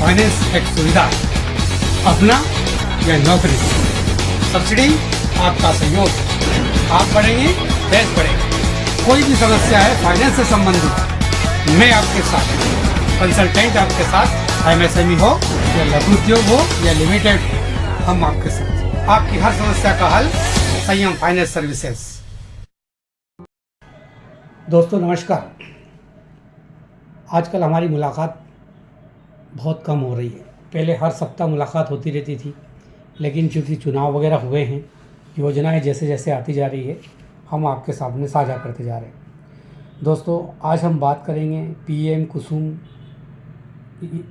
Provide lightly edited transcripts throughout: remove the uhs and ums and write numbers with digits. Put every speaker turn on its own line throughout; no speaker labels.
Finance एक सुविधा, अपना या नौकरी, सब्सिडी आपका सहयोग, आप बढ़ेंगे देश बढ़ेगा। कोई भी समस्या है फाइनेंस से संबंधित, मैं आपके साथ, कंसल्टेंट आपके साथ, एमएसएमई हो या लघु उद्योग हो या लिमिटेड हो, हम आपके साथ, आपकी हर समस्या का हल संयम फाइनेंस सर्विसेज। दोस्तों नमस्कार। आजकल हमारी मुलाकात बहुत कम हो रही है। पहले हर सप्ताह मुलाकात होती रहती थी, लेकिन चूँकि चुनाव वगैरह हुए हैं, योजनाएं जैसे जैसे आती जा रही है, हम आपके सामने साझा करते जा रहे हैं। दोस्तों आज हम बात करेंगे पीएम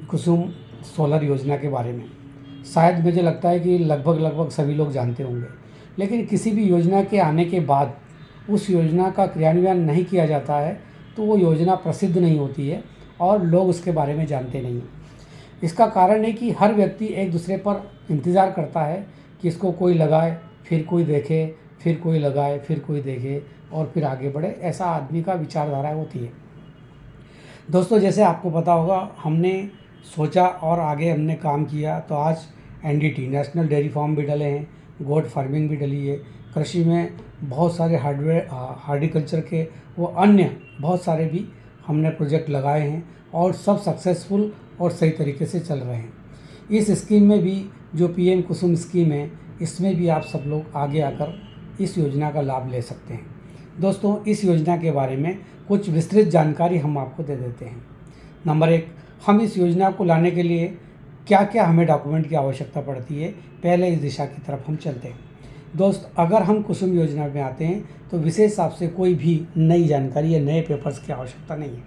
कुसुम सोलर योजना के बारे में। शायद मुझे लगता है कि लगभग सभी लोग जानते होंगे, लेकिन किसी भी योजना के आने के बाद उस योजना का क्रियान्वयन नहीं किया जाता है तो वो योजना प्रसिद्ध नहीं होती है और लोग उसके बारे में जानते नहीं हैं। इसका कारण है कि हर व्यक्ति एक दूसरे पर इंतज़ार करता है कि इसको कोई लगाए, फिर कोई देखे, फिर कोई लगाए, फिर कोई देखे और फिर आगे बढ़े। ऐसा आदमी का विचारधारा होती है। दोस्तों जैसे आपको पता होगा, हमने सोचा और आगे हमने काम किया तो आज एनडीटी नेशनल डेयरी फार्म भी डले हैं, गोट फार्मिंग भी डली है, कृषि में बहुत सारे हार्टिकल्चर के वो अन्य बहुत सारे भी हमने प्रोजेक्ट लगाए हैं और सब सक्सेसफुल और सही तरीके से चल रहे हैं। इस स्कीम में भी जो पीएम कुसुम स्कीम है, इसमें भी आप सब लोग आगे आकर इस योजना का लाभ ले सकते हैं। दोस्तों इस योजना के बारे में कुछ विस्तृत जानकारी हम आपको दे देते हैं। नंबर 1, हम इस योजना को लाने के लिए क्या क्या हमें डॉक्यूमेंट की आवश्यकता पड़ती है, पहले इस दिशा की तरफ हम चलते हैं। दोस्त अगर हम कुसुम योजना में आते हैं तो विशेष हिसाब से कोई भी नई जानकारी या नए पेपर्स की आवश्यकता नहीं है।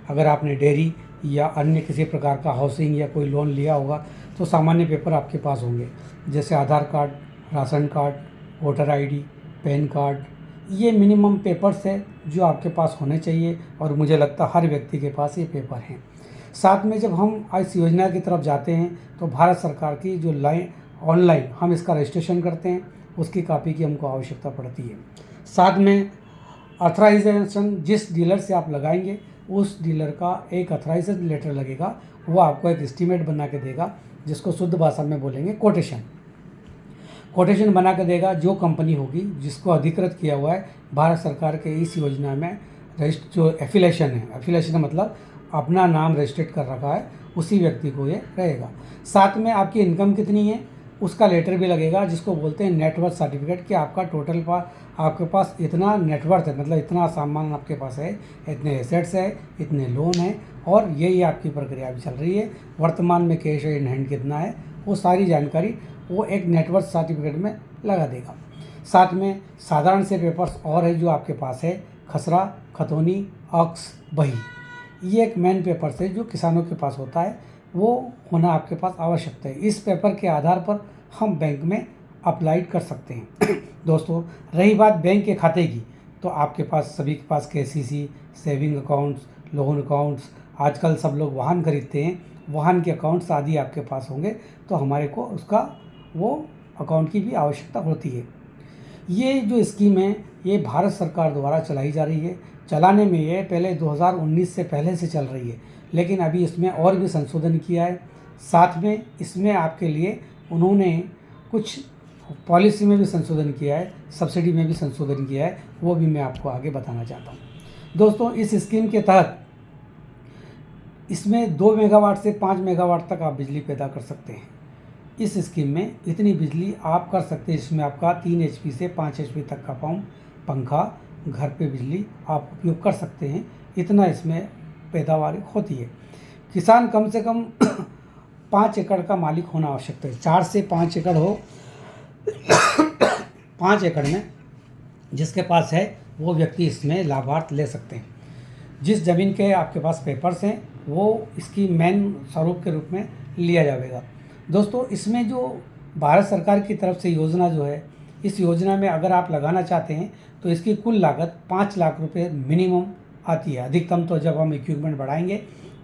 अगर आपने डेयरी या अन्य किसी प्रकार का हाउसिंग या कोई लोन लिया होगा तो सामान्य पेपर आपके पास होंगे, जैसे Aadhaar card, ration card, voter ID, PAN card. ये मिनिमम पेपर्स है जो आपके पास होने चाहिए और मुझे लगता है हर व्यक्ति के पास ये पेपर हैं। साथ में जब हम इस योजना की तरफ जाते हैं तो भारत सरकार की जो ऑनलाइन हम इसका रजिस्ट्रेशन करते हैं, उसकी कॉपी की हमको आवश्यकता पड़ती है। साथ में अथराइजेशन, जिस डीलर से आप लगाएंगे उस डीलर का एक अथराइजेशन लेटर लगेगा, वो आपको एक एस्टीमेट बना के देगा, जिसको शुद्ध भाषा में बोलेंगे कोटेशन बना के देगा। जो कंपनी होगी जिसको अधिकृत किया हुआ है भारत सरकार के इस योजना में, जो एफिलेशन है, एफिलेशन मतलब अपना नाम रजिस्टर्ड कर रखा है, उसी व्यक्ति को ये रहेगा। साथ में आपकी इनकम कितनी है उसका लेटर भी लगेगा, जिसको बोलते हैं नेटवर्थ सर्टिफिकेट, कि आपका टोटल आपके पास इतना नेटवर्थ है, मतलब इतना सामान आपके पास है, इतने एसेट्स है, इतने लोन है और यही आपकी प्रक्रिया भी चल रही है। वर्तमान में कैश इन हैंड कितना है, वो सारी जानकारी वो एक नेटवर्थ सर्टिफिकेट में लगा देगा। साथ में साधारण से पेपर्स और है जो आपके पास है, खसरा, खतौनी, अक्स, बही। ये एक मेन पेपर्स है जो किसानों के पास होता है, वो होना आपके पास आवश्यक है। इस पेपर के आधार पर हम बैंक में अप्लाई कर सकते हैं। दोस्तों रही बात बैंक के खाते की, तो आपके पास सभी के पास KCC, saving accounts, loan accounts, आजकल सब लोग वाहन खरीदते हैं, वाहन के अकाउंट्स आदि आपके पास होंगे तो हमारे को उसका वो अकाउंट की भी आवश्यकता होती है। ये जो स्कीम है ये भारत सरकार द्वारा चलाई जा रही है। चलाने में ये पहले 2019 से पहले से चल रही है, लेकिन अभी इसमें और भी संशोधन किया है। साथ में इसमें आपके लिए उन्होंने कुछ पॉलिसी में भी संशोधन किया है, सब्सिडी में भी संशोधन किया है, वो भी मैं आपको आगे बताना चाहता हूँ। दोस्तों इस स्कीम के तहत इसमें 2 मेगावाट से 5 मेगावाट तक आप बिजली पैदा कर सकते हैं। इस स्कीम में इतनी बिजली आप कर सकते हैं, इसमें आपका 3 HP से 5 HP तक का पंखा, घर पे बिजली आप उपयोग कर सकते हैं। इतना इसमें पैदावार होती है। किसान कम से कम 5 एकड़ का मालिक होना आवश्यक है। 4 से 5 एकड़ हो 5 एकड़ में जिसके पास है वो व्यक्ति इसमें लाभार्थ ले सकते हैं। जिस ज़मीन के आपके पास पेपर्स हैं वो इसकी मेन स्वरूप के रूप में लिया जाएगा। दोस्तों इसमें जो भारत सरकार की तरफ से योजना जो है, इस योजना में अगर आप लगाना चाहते हैं तो इसकी कुल लागत 5 लाख रुपए मिनिमम आती है। अधिकतम तो जब हम इक्विपमेंट बढ़ाएंगे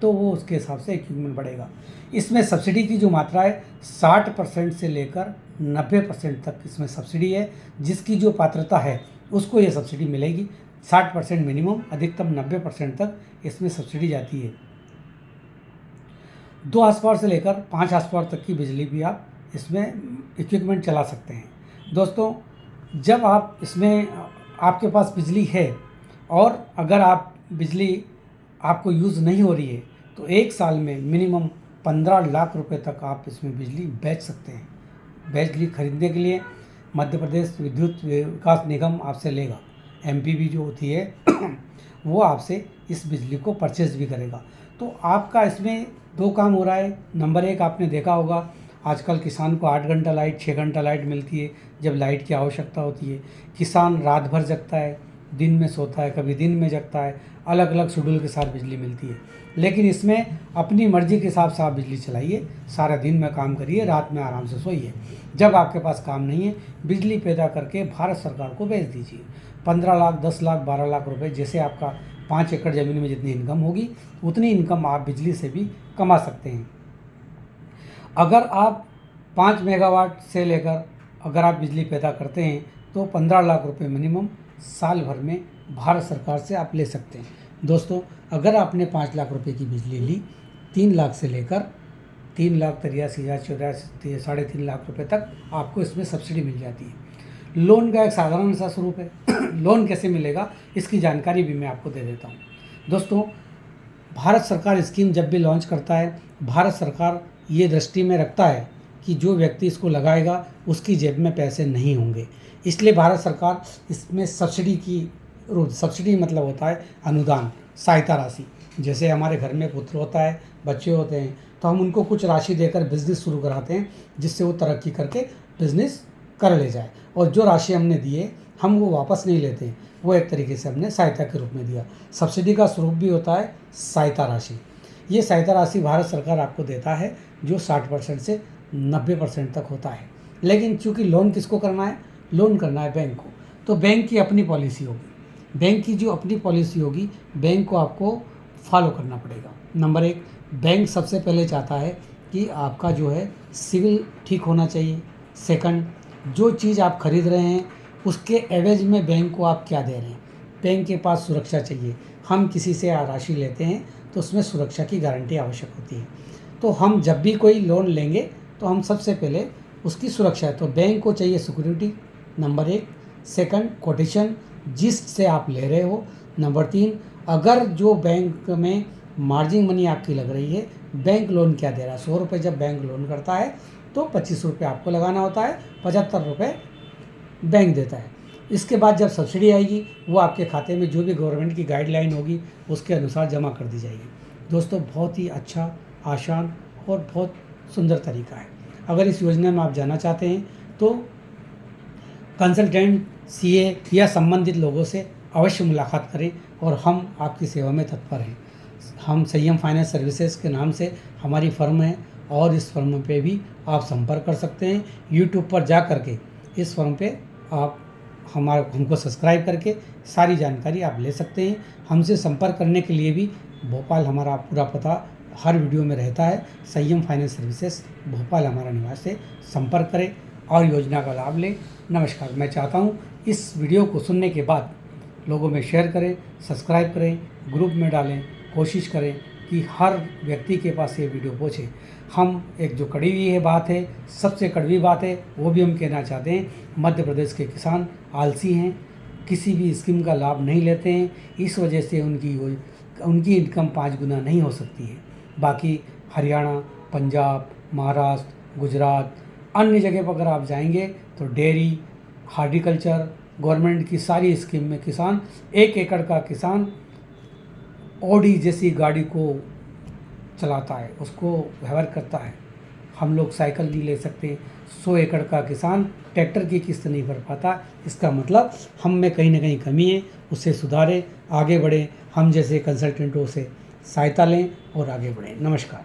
तो वो उसके हिसाब से इक्विपमेंट बढ़ेगा। इसमें सब्सिडी की जो मात्रा है 60% से लेकर 90% तक इसमें सब्सिडी है। जिसकी जो पात्रता है उसको ये सब्सिडी मिलेगी। 60% मिनिमम, अधिकतम 90% तक इसमें सब्सिडी जाती है। 2 हार्स पावर से लेकर 5 हार्स पावर तक की बिजली भी आप इसमें इक्विपमेंट चला सकते हैं। दोस्तों, जब आप इसमें आपके पास बिजली है और अगर आप बिजली आपको यूज़ नहीं हो रही है तो 1 साल में मिनिमम 15 लाख रुपए तक आप इसमें बिजली बेच सकते हैं। बिजली खरीदने के लिए मध्य प्रदेश विद्युत विकास निगम आपसे लेगा, एमपीबी जो होती है वो आपसे इस बिजली को परचेज़ भी करेगा। तो आपका इसमें 2 काम हो रहा है। नंबर 1, आपने देखा होगा आजकल किसान को 8 घंटा लाइट 6 घंटा लाइट मिलती है जब लाइट की आवश्यकता होती है। किसान रात भर जगता है, दिन में सोता है, कभी दिन में जगता है, अलग अलग शेड्यूल के साथ बिजली मिलती है। लेकिन इसमें अपनी मर्ज़ी के हिसाब से आप बिजली चलाइए, सारा दिन में काम करिए, रात में आराम से सोइए। जब आपके पास काम नहीं है, बिजली पैदा करके भारत सरकार को बेच दीजिए। 15 लाख 10 लाख 12 लाख रुपए, जैसे आपका 5 एकड़ ज़मीन में जितनी इनकम होगी उतनी इनकम आप बिजली से भी कमा सकते हैं। अगर आप 5 मेगावाट से लेकर अगर आप बिजली पैदा करते हैं तो 15 लाख रुपए मिनिमम साल भर में भारत सरकार से आप ले सकते हैं। दोस्तों, अगर आपने 5 लाख रुपए की बिजली ली, 3 लाख से लेकर 3,83,000 साढ़े 3 लाख रुपए तक आपको इसमें सब्सिडी मिल जाती है। लोन का एक साधारण सा स्वरूप है। लोन कैसे मिलेगा इसकी जानकारी भी मैं आपको दे देता हूँ। दोस्तों, भारत सरकार स्कीम जब भी लॉन्च करता है, भारत सरकार ये दृष्टि में रखता है कि जो व्यक्ति इसको लगाएगा उसकी जेब में पैसे नहीं होंगे, इसलिए भारत सरकार इसमें सब्सिडी मतलब होता है अनुदान, सहायता राशि। जैसे हमारे घर में पुत्र होता है, बच्चे होते हैं, तो हम उनको कुछ राशि देकर बिज़नेस शुरू कराते हैं जिससे वो तरक्की करके बिज़नेस कर ले जाए। और जो राशि हमने दी है हम वो वापस नहीं लेते हैं, वो एक तरीके से हमने सहायता के रूप में दिया। सब्सिडी का स्वरूप भी होता है सहायता राशि। ये सहायता राशि भारत सरकार आपको देता है जो 60% से 90% तक होता है। लेकिन चूँकि लोन किसको करना है, लोन करना है बैंक को, तो बैंक की अपनी पॉलिसी होगी। बैंक की जो अपनी पॉलिसी होगी, बैंक को आपको फॉलो करना पड़ेगा। नंबर 1, बैंक सबसे पहले चाहता है कि आपका जो है सिविल ठीक होना चाहिए। सेकंड, जो चीज़ आप खरीद रहे हैं उसके एवज में बैंक को आप क्या दे रहे हैं। बैंक के पास सुरक्षा चाहिए। हम किसी से राशि लेते हैं तो उसमें सुरक्षा की गारंटी आवश्यक होती है। तो हम जब भी कोई लोन लेंगे तो हम सबसे पहले उसकी सुरक्षा है, तो बैंक को चाहिए सिक्योरिटी, नंबर 1। सेकंड, कोटेशन जिससे आप ले रहे हो। नंबर 3, अगर जो बैंक में मार्जिन मनी आपकी लग रही है, बैंक लोन क्या दे रहा है। 100 रुपये जब बैंक लोन करता है तो 25 रुपये आपको लगाना होता है, 75 रुपये बैंक देता है। इसके बाद जब सब्सिडी आएगी वो आपके खाते में जो भी गवर्नमेंट की गाइडलाइन होगी उसके अनुसार जमा कर दी जाएगी। दोस्तों, बहुत ही अच्छा, आसान और बहुत सुंदर तरीका है। अगर इस योजना में आप जाना चाहते हैं तो कंसल्टेंट, सीए या संबंधित लोगों से अवश्य मुलाकात करें और हम आपकी सेवा में तत्पर हैं। हम संयम फाइनेंस सर्विसेज के नाम से हमारी फर्म है और इस फर्म पे भी आप संपर्क कर सकते हैं। यूट्यूब पर जा करके इस फर्म पे आप हमको सब्सक्राइब करके सारी जानकारी आप ले सकते हैं। हमसे संपर्क करने के लिए भी भोपाल हमारा पूरा पता हर वीडियो में रहता है। संयम फाइनेंस सर्विसेज भोपाल हमारा निवास है। संपर्क करें और योजना का लाभ लें। नमस्कार। मैं चाहता हूँ इस वीडियो को सुनने के बाद लोगों में शेयर करें, सब्सक्राइब करें, ग्रुप में डालें। कोशिश करें कि हर व्यक्ति के पास ये वीडियो पहुँचे। हम एक जो कड़ी हुई है बात है, सबसे कड़वी बात है, वो भी हम कहना चाहते हैं। मध्य प्रदेश के किसान आलसी हैं, किसी भी स्कीम का लाभ नहीं लेते हैं। इस वजह से उनकी इनकम 5 गुना नहीं हो सकती है। बाकी हरियाणा, पंजाब, महाराष्ट्र, गुजरात, अन्य जगह पर अगर आप जाएंगे तो डेयरी, हार्टिकल्चर, गवर्नमेंट की सारी स्कीम में किसान 1 एकड़ का किसान ऑडी जैसी गाड़ी को चलाता है, उसको व्यवहार करता है। हम लोग साइकिल नहीं ले सकते। 100 एकड़ का किसान ट्रैक्टर की किस्त नहीं भर पाता। इसका मतलब हम में कहीं ना कहीं कमी है, उसे सुधारें, आगे बढ़ें। हम जैसे कंसल्टेंटों से सहायता लें और आगे बढ़ें। नमस्कार।